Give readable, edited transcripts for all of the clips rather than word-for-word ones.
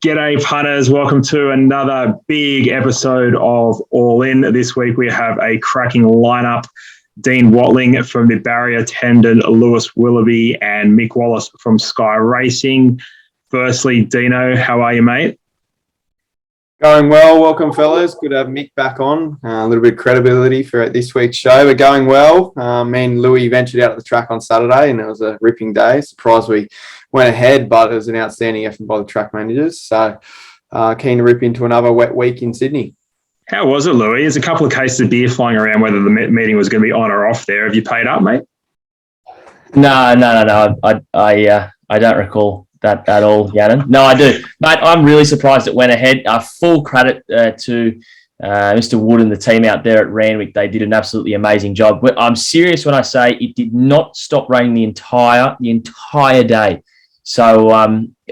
G'day punters, welcome to another big episode of All In. This week we have a cracking lineup. Dean Watling from the Barrier Attendant, Lewis Willoughby and Mick Wallace from SKY Racing. Firstly, Dino, how are you, mate? Going well. Welcome, fellas. Good to have Mick back on. A little bit of credibility for this week's show. We're going well. Me and Louis ventured out at the track on Saturday and it was a ripping day. Surprised we went ahead, but it was an outstanding effort by the track managers. So keen to rip into another wet week in Sydney. How was it, Louis? There's a couple of cases of beer flying around whether the meeting was going to be on or off there. Have you paid up, mate? No. I don't recall that at all, Gannon. No, I do. Mate, I'm really surprised it went ahead. Full credit to Mr. Wood and the team out there at Randwick. They did an absolutely amazing job. I'm serious when I say it did not stop raining the entire day. So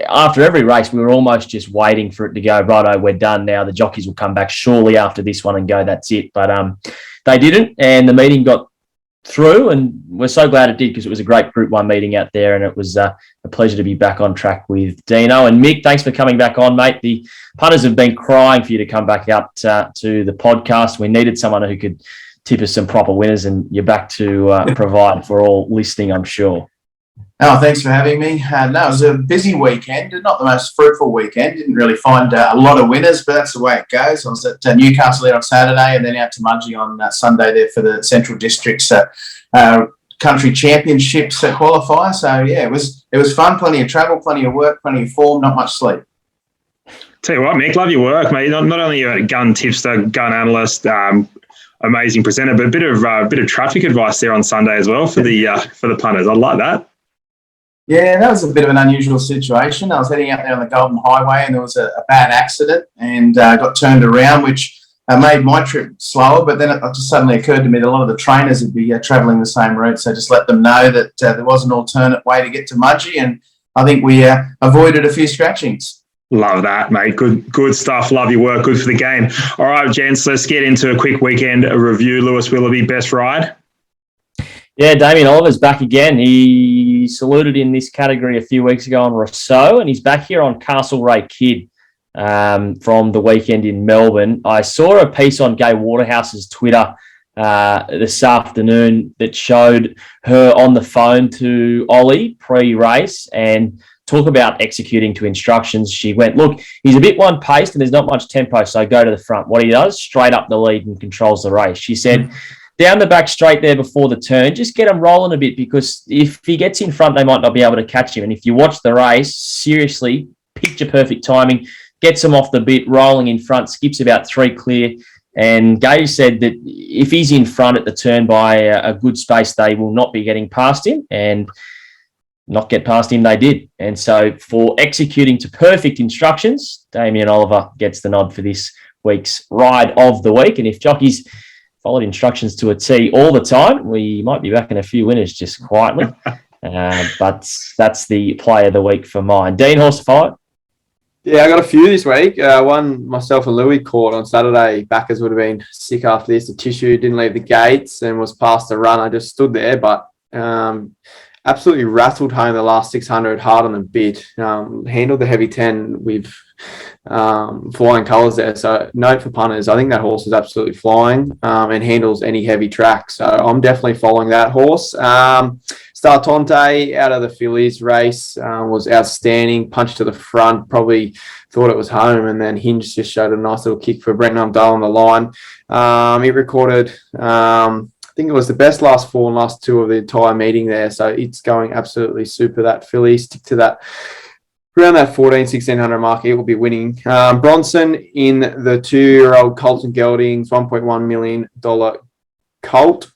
after every race, we were almost just waiting for it to go, righto, we're done now. The jockeys will come back surely after this one and go, that's it. But they didn't, and the meeting got through, and we're so glad it did because it was a great Group 1 meeting out there, and it was a pleasure to be back on track with Dino. And Mick, thanks for coming back on, mate. The punters have been crying for you to come back up to the podcast. We needed someone who could tip us some proper winners, and you're back to provide for all listening, I'm sure. Oh, thanks for having me. No, it was a busy weekend, not the most fruitful weekend. Didn't really find a lot of winners, but that's the way it goes. I was at Newcastle there on Saturday and then out to Mudgee on Sunday there for the Central District's Country Championships qualifier. So, yeah, it was fun. Plenty of travel, plenty of work, plenty of form, not much sleep. Tell you what, Mick, love your work, mate. Not only are you a gun tipster, gun analyst, amazing presenter, but a bit of traffic advice there on Sunday as well for the punters. I like that. Yeah, that was a bit of an unusual situation. I was heading out there on the Golden Highway and there was a bad accident and got turned around, which made my trip slower. But then it just suddenly occurred to me that a lot of the trainers would be travelling the same route. So just let them know that there was an alternate way to get to Mudgee, and I think we avoided a few scratchings. Love that, mate. Good stuff. Love your work. Good for the game. All right, gents, let's get into a quick weekend review. Lewis Willoughby, best ride? Yeah, Damien Oliver's back again. He saluted in this category a few weeks ago on Rousseau, and he's back here on Castlereagh Kid from the weekend in Melbourne. I saw a piece on Gay Waterhouse's Twitter this afternoon that showed her on the phone to Ollie pre-race and talk about executing to instructions. She went, look, he's a bit one-paced and there's not much tempo, so go to the front. What he does, straight up the lead and controls the race. She said, down the back straight there before the turn, just get him rolling a bit, because if he gets in front, they might not be able to catch him. And if you watch the race, seriously, picture perfect timing, gets him off the bit, rolling in front, skips about 3 clear. And Gage said that if he's in front at the turn by a good space, they will not be getting past him, and not get past him they did. And so for executing to perfect instructions, Damien Oliver gets the nod for this week's ride of the week. And if jockeys followed instructions to a T all the time, we might be back in a few winners just quietly. But that's the play of the week for mine. Dean, horse to follow? Yeah, I got a few this week. One myself and Louis caught on Saturday. Backers would have been sick after this. The tissue didn't leave the gates and was past the run. I just stood there, but absolutely rattled home the last 600 hard on the bit. Handled the heavy 10 with flying colours there. So note for punters, I think that horse is absolutely flying and handles any heavy track. So I'm definitely following that horse. Startonte out of the Fillies race was outstanding. Punch to the front, probably thought it was home, and then Hinge just showed a nice little kick for Brenton Abdul on the line. He recorded, I think it was the best last 4 and last 2 of the entire meeting there. So it's going absolutely super, that filly. Stick to that. Around that 1,1600 mark, it will be winning. Bronson in the 2-year-old Colton Geldings, $1.1 million colt.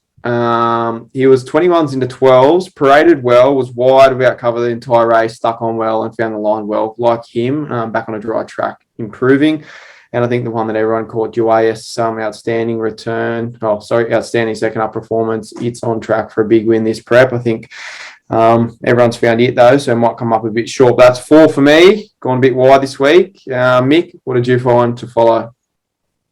He was 21s into 12s, paraded well, was wide without cover the entire race, stuck on well and found the line well. Like him, back on a dry track, improving. And I think the one that everyone caught, Duais, outstanding return. Outstanding second up performance. It's on track for a big win this prep. I think everyone's found it though, so it might come up a bit short. But that's 4 for me. Gone a bit wide this week. Mick, what did you find to follow?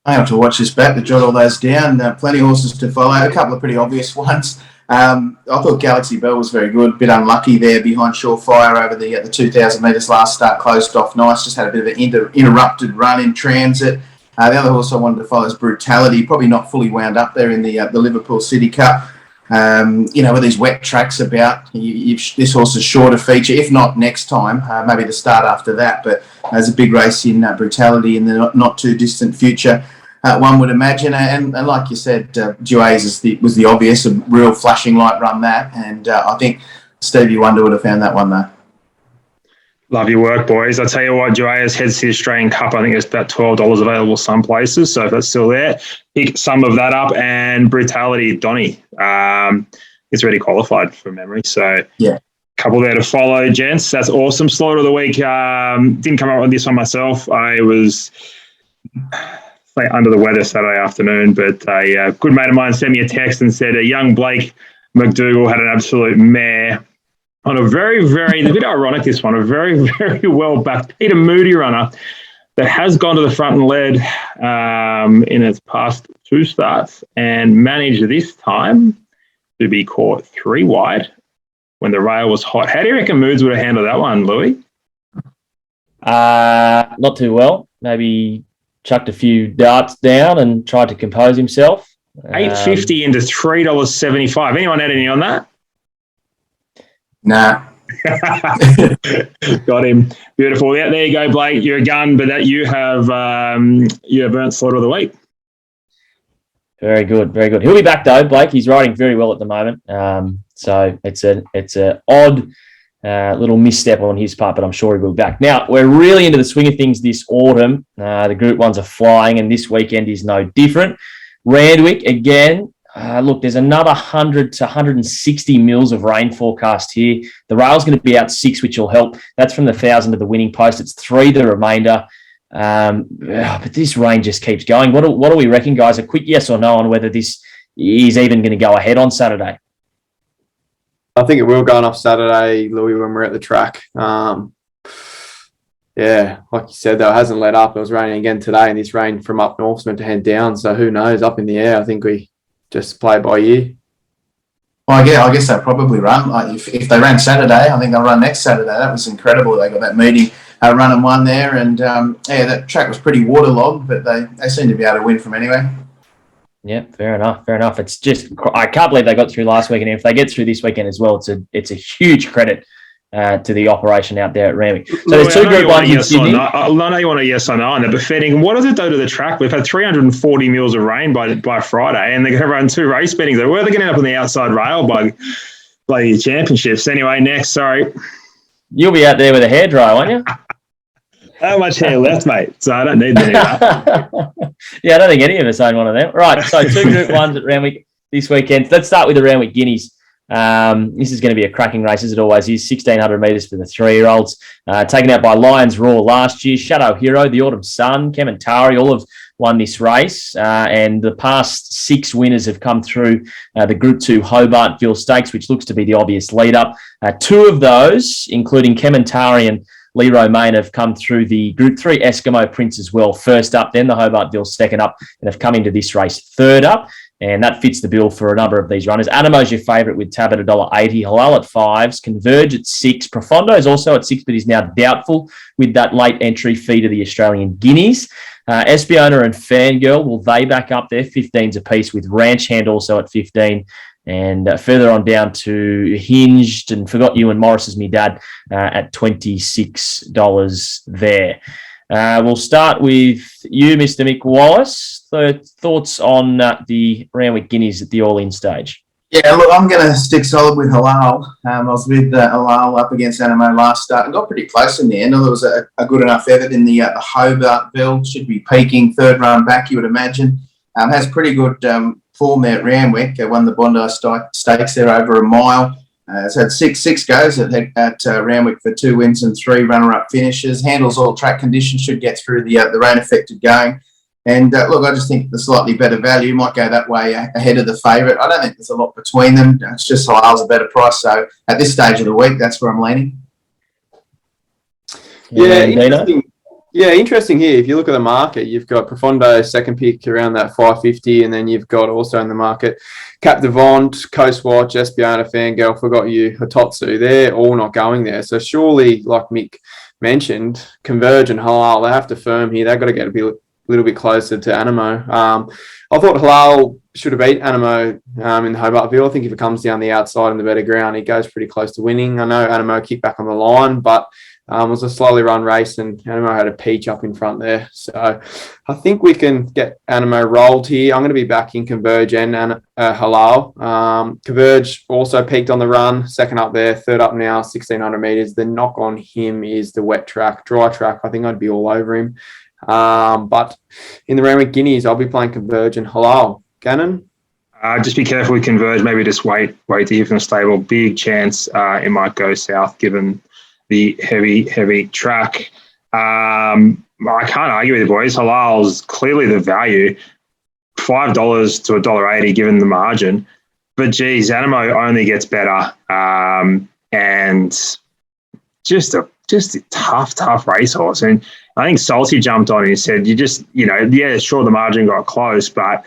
I have to watch this back to jot all those down. Plenty of horses to follow. A couple of pretty obvious ones. I thought Galaxy Bell was very good. Bit unlucky there behind Surefire over the 2,000 metres last start. Closed off nice. Just had a bit of an interrupted run in transit. The other horse I wanted to follow is Brutality. Probably not fully wound up there in the Liverpool City Cup. With these wet tracks about, this horse is sure to feature, if not next time, maybe the start after that. But there's a big race in Brutality in the not too distant future, one would imagine. And like you said, Duays was the obvious, a real flashing light run that. And I think Stevie Wonder would have found that one though. Love your work, boys. I tell you what, Duays heads to the Australian Cup. I think it's about $12 available some places. So if that's still there, pick some of that up. And Brutality, Donny, is already qualified from memory. So yeah, couple there to follow, gents. That's awesome. Slaughter of the week. Didn't come up with this one myself. I was under the weather Saturday afternoon, but a good mate of mine sent me a text and said a young Blake McDougall had an absolute mare on a very, very, a bit ironic this one, a very, very well-backed Peter Moody runner that has gone to the front and led in its past 2 starts and managed this time to be caught 3 wide when the rail was hot. How do you reckon Moods would have handled that one, Louis? Not too well. Maybe chucked a few darts down and tried to compose himself. $8.50 into $3.75. Anyone had any on that? Nah. Got him. Beautiful. Yeah, there you go, Blake. You're a gun, but that you have earned Slaughter of the week. Very good, very good. He'll be back though, Blake. He's riding very well at the moment. So it's a odd little misstep on his part, but I'm sure he will be back. Now we're really into the swing of things this autumn. The Group 1s are flying, and this weekend is no different. Randwick again. Look, there's another 100 to 160 mils of rain forecast here. The rail's going to be out 6, which will help. That's from the 1,000 to the winning post. It's 3 the remainder. But this rain just keeps going. What do we reckon, guys? A quick yes or no on whether this is even going to go ahead on Saturday. I think it will go on off Saturday, Louis, when we're at the track. Yeah, like you said, though, it hasn't let up. It was raining again today, and this rain from up north's meant to head down. So who knows? Up in the air, I think we just play it by ear. Well, I guess they'll probably run. Like if they ran Saturday, I think they'll run next Saturday. That was incredible. They got that meeting, run and won there. And, that track was pretty waterlogged, but they seem to be able to win from anywhere. Yeah, fair enough. It's just, I can't believe they got through last weekend. And if they get through this weekend as well, it's a huge credit to the operation out there at Randwick. So there's 2 Group 1s in Sydney. I know you want a yes or no on that, but betting, what does it do to the track? We've had 340 mils of rain by Friday, and they're going to run 2 race bettings. Where are they going to end up on the outside rail by the championships? Anyway, next, sorry. You'll be out there with a hairdryer, won't you? How much hair left, mate? So I don't need any of that. Yeah, I don't think any of us own one of them. Right, so 2 Group 1s at Randwick this weekend. Let's start with the Randwick Guineas. This is going to be a cracking race, as it always is. 1,600 metres for the 3-year-olds. Taken out by Lions Roar last year. Shadow Hero, the Autumn Sun, Kementari, all have won this race. And the past 6 winners have come through the Group 2 Hobartville Stakes, which looks to be the obvious lead-up. 2 of those, including Kementari and Leroy Main, have come through the Group 3 Eskimo Prince as well. First up, then the Hobartville second up, and have come into this race third up. And that fits the bill for a number of these runners. Anamo's your favourite with tab at $1.80. Halal at 5s. Converge at 6. Profondo is also at 6, but is now doubtful with that late entry fee to the Australian Guineas. Espiona and Fangirl, will they back up their 15s apiece, with Ranch Hand also at 15. And further on down to Hinged and Forgot You and Morris is Me Dad at $26 there. We'll start with you, Mr. Mick Wallace. Thoughts on the Randwick Guineas at the all-in stage? Yeah, look, I'm going to stick solid with Halal. I was with Halal up against Animo last start and got pretty close in the end. Although it was a good enough effort in the Hobartville. Should be peaking third run back, you would imagine. Has pretty good form there at Randwick. Won the Bondi Stakes there over a mile. It's had six goes at Randwick for 2 wins and 3 runner-up finishes. Handles all track conditions, should get through the rain-affected going. And look, I just think the slightly better value might go that way ahead of the favourite. I don't think there's a lot between them. It's just Halal's a better price. So at this stage of the week, that's where I'm leaning. Yeah, interesting. Yeah, interesting here. If you look at the market, you've got Profondo second pick around that 550, and then you've got also in the market Cap Devant, Coast Watch, Espiona, Fangirl, Forgot You, Hitotsu. They're all not going there. So surely, like Mick mentioned, Converge and Halal, they have to firm here. They've got to get a little bit closer to Animo. I thought Halal should have beat Animo in the Hobartville. I think if it comes down the outside in the better ground, he goes pretty close to winning. I know Animo kicked back on the line, but it was a slowly run race, and Animo had a peach up in front there. So I think we can get Animo rolled here. I'm going to be backing Converge and Halal. Converge also peaked on the run, second up there, third up now, 1,600 metres. The knock on him is the wet track. Dry track, I think I'd be all over him. But in the Randwick Guineas, I'll be playing Converge and Halal. Gannon? Just be careful with Converge. Maybe just wait to hear from the stable. Big chance it might go south given the heavy track. I can't argue with you boys. Halal's clearly the value. $5 to $1.80 given the margin. But geez, Animo only gets better. And just a tough racehorse. And I think Salty jumped on and he said, sure, the margin got close, but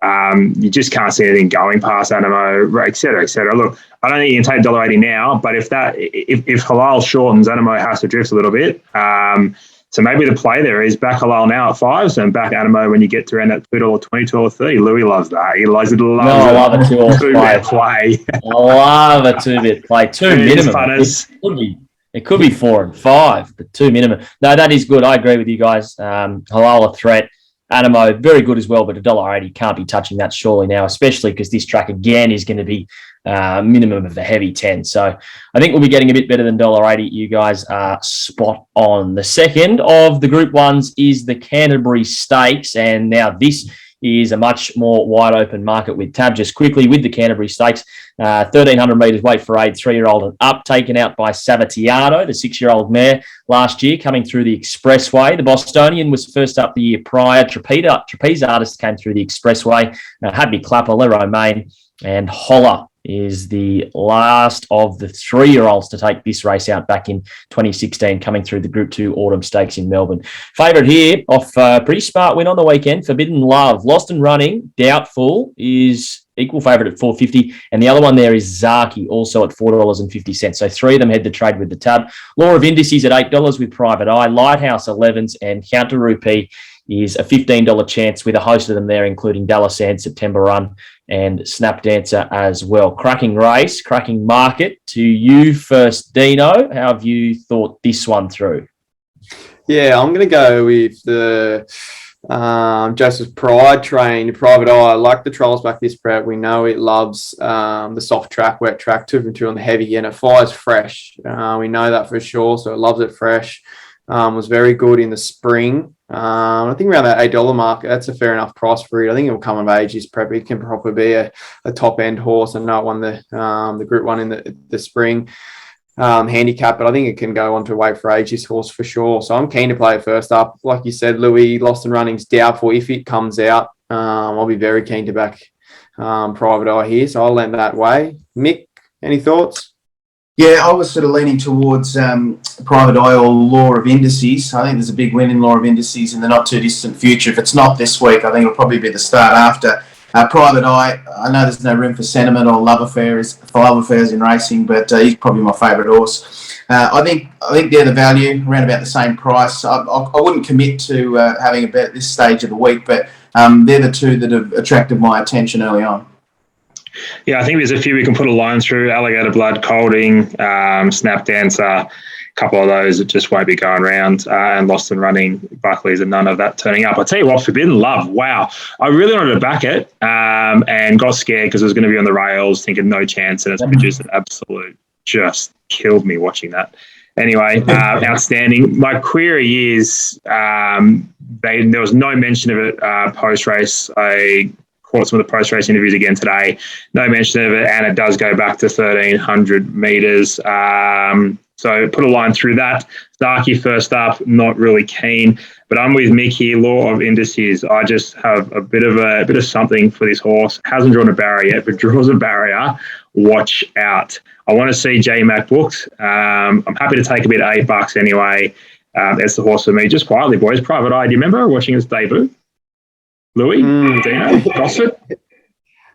you just can't see anything going past Animo, et cetera, et cetera. Look, I don't think you can take $1.80 now, but if Halal shortens, Animo has to drift a little bit. So maybe the play there is back Halal now at $5 and back Animo when you get to around that $2, $20, $2.30. Louis loves that. He loves it. I love a two-bit play. I love a two-bit play. Two minimum. It could be 4 and 5, but 2 minimum. No, that is good. I agree with you guys. Halal a threat. Animo, very good as well, but $1.80 can't be touching that surely now, especially because this track again is going to be minimum of the heavy 10. So I think we'll be getting a bit better than $1.80. You guys are spot on. The second of the Group 1s is the Canterbury Stakes, and now this is a much more wide open market with Tab. Just quickly with the Canterbury Stakes, 1,300 metres weight for age 3-year-old and up, taken out by Savatiano, the 6-year-old mare last year, coming through the Expressway. The Bostonian was first up the year prior. Trapeze Artist came through the Expressway. Happy Clapper, Le Romain, and Holler is the last of the 3-year-olds to take this race out back in 2016, coming through the Group 2 Autumn Stakes in Melbourne. Favourite here, off a pretty smart win on the weekend, Forbidden Love. Lost and Running, doubtful, is equal favourite at $4.50, and the other one there is Zaki, also at $4.50. So 3 of them head to trade with the Tab. Law of Indices at $8 with Private Eye. Lighthouse 11s and Counter Rupee is a $15 chance with a host of them there, including Dallasand, September Run, and Snap Dancer as well. Cracking race, cracking market. To you first, Dino. How have you thought this one through? Yeah, I'm going to go with the Joseph's Pride train, Private Eye. I like the trials back this prep. We know it loves the soft track, wet track, 2 from 2 on the heavy, and it fires fresh. We know that for sure, so it loves it fresh. Was very good in the spring. I think around that $8 mark, that's a fair enough price for it. I think it will come of age this prep. It can probably be a top end horse. I know it won the Group 1 in the spring handicap, but I think it can go on to wait for age this horse for sure. So I'm keen to play it first up. Like you said, Louis, Lost and Running's doubtful. If it comes out, I'll be very keen to back Private Eye here. So I'll land that way. Mick, any thoughts? Yeah, I was sort of leaning towards Private Eye or Law of Indices. I think there's a big win in Law of Indices in the not too distant future. If it's not this week, I think it'll probably be the start after. Private Eye, I know there's no room for sentiment or love affairs in racing, but he's probably my favourite horse. I think they're the value, around about the same price. I wouldn't commit to having a bet at this stage of the week, but they're the 2 that have attracted my attention early on. Yeah, I think there's a few we can put a line through. Alligator Blood, Colding, Snap Dancer, a couple of those that just won't be going around, and Lost and Running, Buckley's and none of that turning up. I'll tell you what, Forbidden Love, wow. I really wanted to back it and got scared because it was going to be on the rails, thinking no chance, and it's produced an absolute, just killed me watching that. Anyway, outstanding. My query is there was no mention of it post-race. I caught some of the post-race interviews again today. No mention of it, and it does go back to 1,300 metres. So put a line through that. Zaki first up, not really keen, but I'm with Mick here. Law of Indices. I just have a bit of something for this horse. Hasn't drawn a barrier yet, but draws a barrier. Watch out. I want to see J Mac booked. I'm happy to take a bit at $8 anyway. That's the horse for me. Just quietly, boys. Private Eye. Do you remember watching his debut? Louis, Dino, Gossett.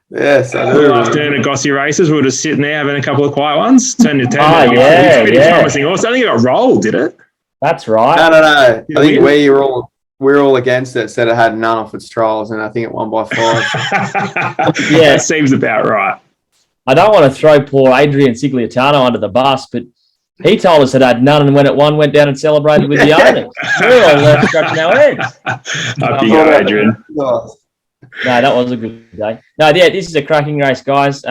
Yes, I do. Last turn at Gossy races, we were just sitting there having a couple of quiet ones. Turned to 10. Oh, yeah, pretty promising horse. I think it got rolled, did it? That's right. No. I think we're all against it. Said it had none off its trials, and I think it won by 5. Yeah. That seems about right. I don't want to throw poor Adrian Sigliatano under the bus, but he told us it had none, and when it won, went down and celebrated with the owner. We're all left scratching our heads. Up you go, Adrian. No, that was a good day. No, yeah, this is a cracking race, guys.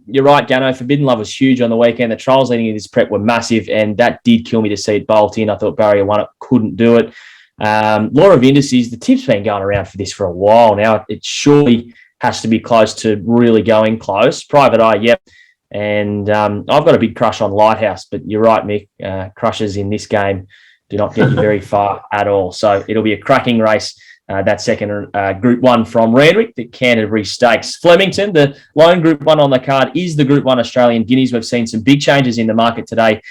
You're right, Gannon. Forbidden Love was huge on the weekend. The trials leading in this prep were massive, and that did kill me to see it bolt in. I thought Barrier won it, couldn't do it. Law of Indices, the tip's been going around for this for a while now. It surely has to be close to really going close. Private Eye, yep. And I've got a big crush on Lighthouse, but you're right, Mick. Crushes in this game do not get you very far at all. So it'll be a cracking race. That second Group 1 from Randwick, the Canterbury Stakes. Flemington, the lone Group 1 on the card, is the Group 1 Australian Guineas. We've seen some big changes in the market today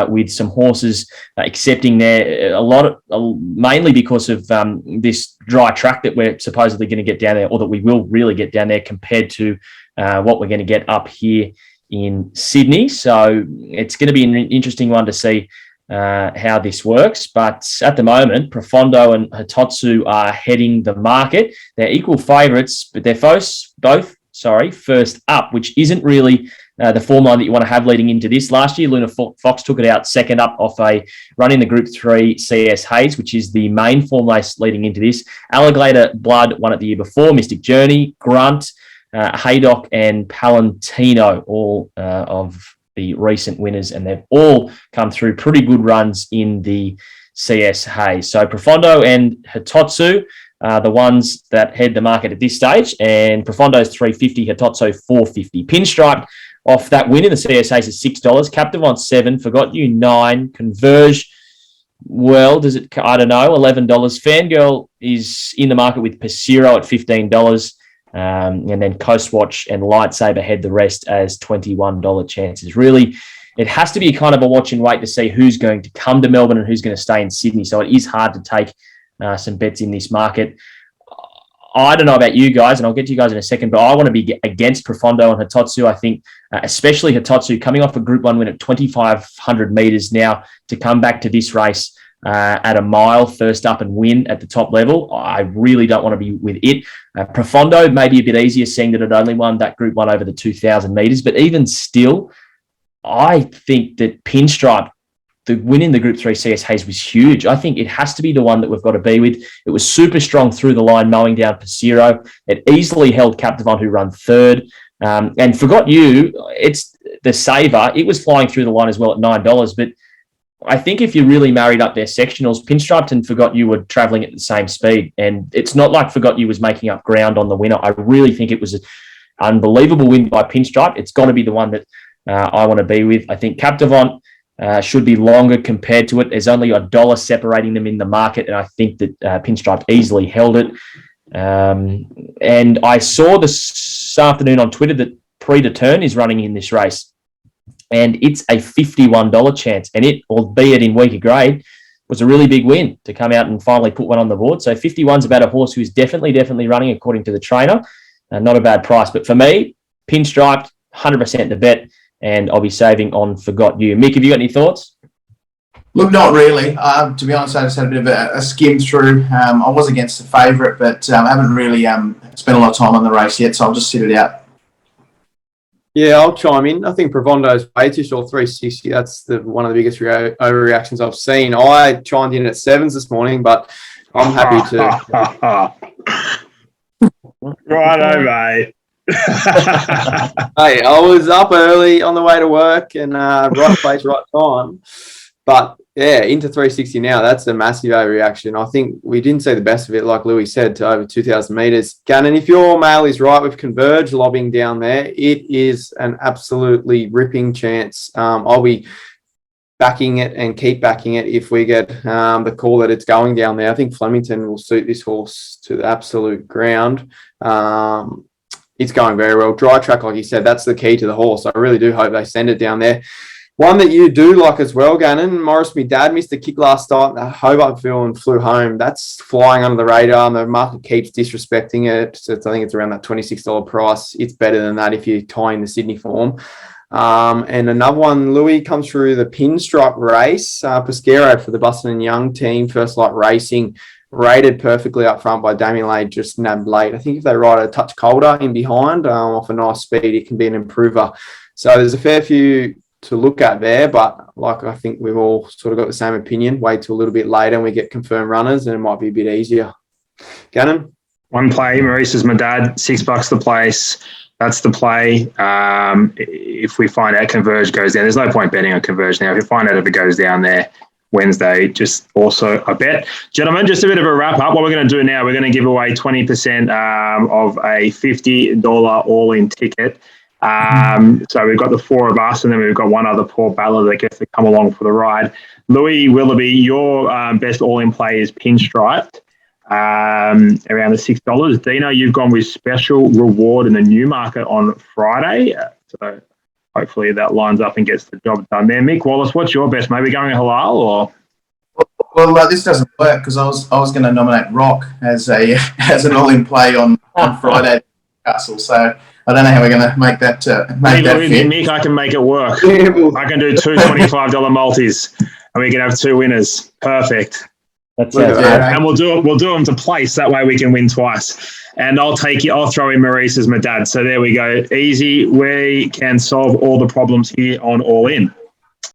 with some horses accepting there, mainly because of this dry track that we're supposedly going to get down there, or that we will really get down there compared to what we're going to get up here in Sydney. So it's going to be an interesting one to see how this works, but at the moment, Profondo and Hitotsu are heading the market. They're equal favourites, but they're both first up, which isn't really the form line that you want to have leading into this. Last year, Luna Fox took it out second up off a run in the Group 3 CS Hayes, which is the main form race leading into this. Alligator Blood won it the year before. Mystic Journey, Grunt, Haydock, and Palantino, all of the recent winners, and they've all come through pretty good runs in the CS Hayes. So Profondo and Hitotsu are the ones that head the market at this stage, and Profondo's $350, Hitotsu $450. Pinstripe off that win in the CS Hayes is $6. Captive on $7. Forgot You $9. Converge, well, does it? I don't know. $11. Fangirl is in the market with Passero at $15. And then Coastwatch and Lightsaber head the rest as $21 chances. Really, it has to be kind of a watch and wait to see who's going to come to Melbourne and who's going to stay in Sydney. So it is hard to take some bets in this market. I don't know about you guys, and I'll get to you guys in a second, but I want to be against Profondo and Hitotsu. I think especially Hitotsu coming off a Group 1 win at 2,500 metres now to come back to this race at a mile, first up and win at the top level. I really don't want to be with it. Profondo may be a bit easier, seeing that it only won that Group 1 over the 2,000 metres, but even still, I think that Pinstripe, the win in the Group 3 CS Hayes was huge. I think it has to be the one that we've got to be with. It was super strong through the line, mowing down Passero. It easily held Captive On, who run third. And Forgot You, it's the saver. It was flying through the line as well at $9, but I think if you really married up their sectionals, Pinstriped and Forgot You were travelling at the same speed. And it's not like Forgot You was making up ground on the winner. I really think it was an unbelievable win by Pinstripe. It's got to be the one that I want to be with. I think Captive On should be longer compared to it. There's only $1 separating them in the market, and I think that Pinstripe easily held it. And I saw this afternoon on Twitter that Predeturn is running in this race. And it's a $51 chance. And it, albeit in weaker grade, was a really big win to come out and finally put one on the board. So 51's about a horse who's definitely running according to the trainer. Not a bad price. But for me, Pinstriped, 100% the bet. And I'll be saving on Forgot You. Mick, have you got any thoughts? Look, not really. To be honest, I just had a bit of a skim through. I was against the favourite, but I haven't really spent a lot of time on the race yet, so I'll just sit it out. Yeah, I'll chime in. I think Provondo's way too short, 360. That's one of the biggest overreactions I've seen. I chimed in at 7s this morning, but I'm happy to. Righto, mate. Hey, I was up early on the way to work and right place, right time. But yeah, into 360 now, that's a massive overreaction. I think we didn't see the best of it, like Louis said, to over 2,000 metres. Gannon, if your mail is right with Converge lobbing down there, it is an absolutely ripping chance. I'll be backing it and keep backing it if we get the call that it's going down there. I think Flemington will suit this horse to the absolute ground. It's going very well. Dry track, like you said, that's the key to the horse. I really do hope they send it down there. One that you do like as well, Gannon, Morris, my dad, missed a kick last start at Hobartville and flew home. That's flying under the radar, and the market keeps disrespecting it. So I think it's around that $26 price. It's better than that if you tie in the Sydney form. And another one, Louis, comes through the pinstripe race. Pesquero for the Buston and Young team, First Light Racing, rated perfectly up front by Damien Lade, just nabbed late. I think if they ride a touch colder in behind, off a nice speed, it can be an improver. So there's a fair few to look at there, but like I think we've all sort of got the same opinion. Wait till a little bit later and we get confirmed runners and it might be a bit easier. Gannon? One play, Maurice is my dad, $6 the place. That's the play. If we find out Converge goes down, there's no point betting on Converge now. If you find out if it goes down there Wednesday, just also a bet. Gentlemen, just a bit of a wrap up. What we're going to do now, we're going to give away 20% of a $50 all-in ticket. So we've got the four of us, and then we've got one other poor baller that gets to come along for the ride. Louis Willoughby, your best all-in play is pinstriped, around the $6. Dino, you've gone with special reward in the Newmarket on Friday. So hopefully that lines up and gets the job done there. Mick Wallace, what's your best? Maybe going halal or? Well, this doesn't work because I was going to nominate Rock as an all-in play on Friday at Newcastle. So I don't know how we're going to make that fit. Mick, I can make it work. I can do two $25 multis, and we can have two winners. Perfect. That's it. Yeah. And we'll do them to place. That way we can win twice. And I'll throw in Maurice as my dad. So there we go. Easy. We can solve all the problems here on All In.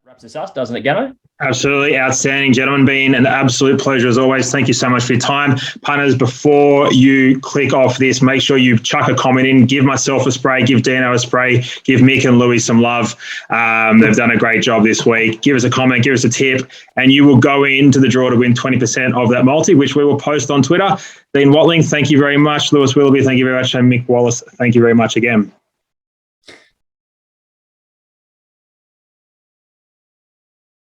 Wraps us up, doesn't it, Gano? Absolutely outstanding, gentlemen. Been an absolute pleasure as always. Thank you so much for your time. Punters, before you click off this, make sure you chuck a comment in. Give myself a spray. Give Dino a spray. Give Mick and Louis some love. They've done a great job this week. Give us a comment. Give us a tip. And you will go into the draw to win 20% of that multi, which we will post on Twitter. Dean Watling, thank you very much. Lewis Willoughby, thank you very much. And Mick Wallace, thank you very much again.